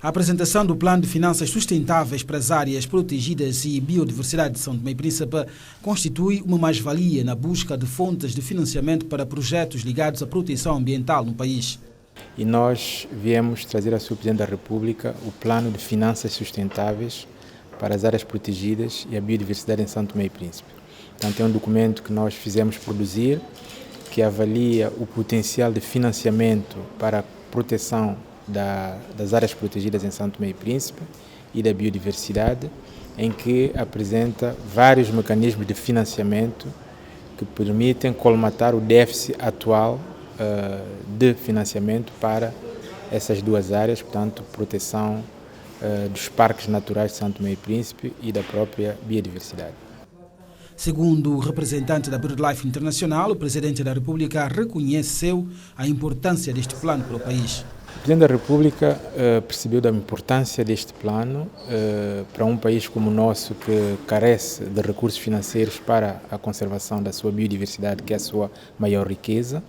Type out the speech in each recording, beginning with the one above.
A apresentação do Plano de Finanças Sustentáveis para as Áreas Protegidas e Biodiversidade de São Tomé e Príncipe constitui uma mais-valia na busca de fontes de financiamento para projetos ligados à proteção ambiental no país. E nós viemos trazer ao Sr. Presidente da República o Plano de Finanças Sustentáveis para as Áreas Protegidas e a Biodiversidade em São Tomé e Príncipe. Portanto, é um documento que nós fizemos produzir, que avalia o potencial de financiamento para a proteção das áreas protegidas em São Tomé e Príncipe e da biodiversidade, em que apresenta vários mecanismos de financiamento que permitem colmatar o déficit atual de financiamento para essas duas áreas, portanto, proteção dos parques naturais de São Tomé e Príncipe e da própria biodiversidade. Segundo o representante da BirdLife Internacional, o Presidente da República reconheceu a importância deste plano para o país. O Presidente da República percebeu da importância deste plano para um país como o nosso, que carece de recursos financeiros para a conservação da sua biodiversidade, que é a sua maior riqueza,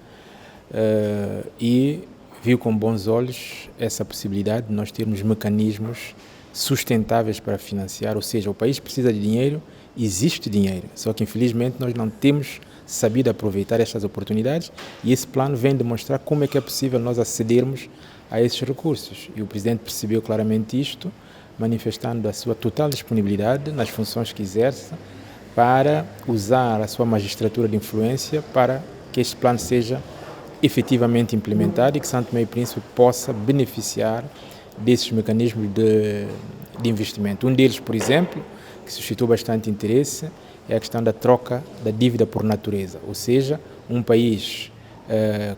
e viu com bons olhos essa possibilidade de nós termos mecanismos sustentáveis para financiar, ou seja, o país precisa de dinheiro, existe dinheiro, só que infelizmente nós não temos sabido aproveitar estas oportunidades, e esse plano vem demonstrar como é que é possível nós acedermos a esses recursos. E o Presidente percebeu claramente isto, manifestando a sua total disponibilidade nas funções que exerce para usar a sua magistratura de influência para que este plano seja efetivamente implementado e que São Tomé e Príncipe possa beneficiar desses mecanismos de investimento. Um deles, por exemplo, que suscitou bastante interesse, é a questão da troca da dívida por natureza, ou seja, um país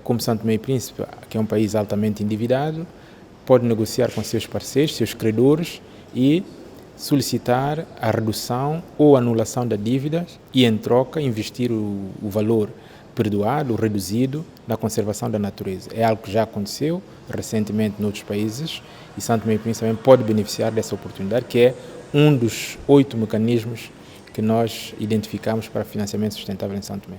como São Tomé e Príncipe, que é um país altamente endividado, pode negociar com seus parceiros, seus credores e solicitar a redução ou anulação da dívida e, em troca, investir o valor perdoado, reduzido, na conservação da natureza. É algo que já aconteceu recentemente noutros países e São Tomé e Príncipe também pode beneficiar dessa oportunidade, que é um dos 8 mecanismos que nós identificamos para financiamento sustentável em São Tomé.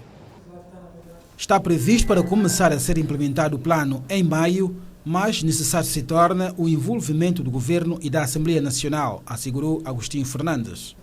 Está previsto para começar a ser implementado o plano em maio, mas necessário se torna o envolvimento do Governo e da Assembleia Nacional, assegurou Agostinho Fernandes.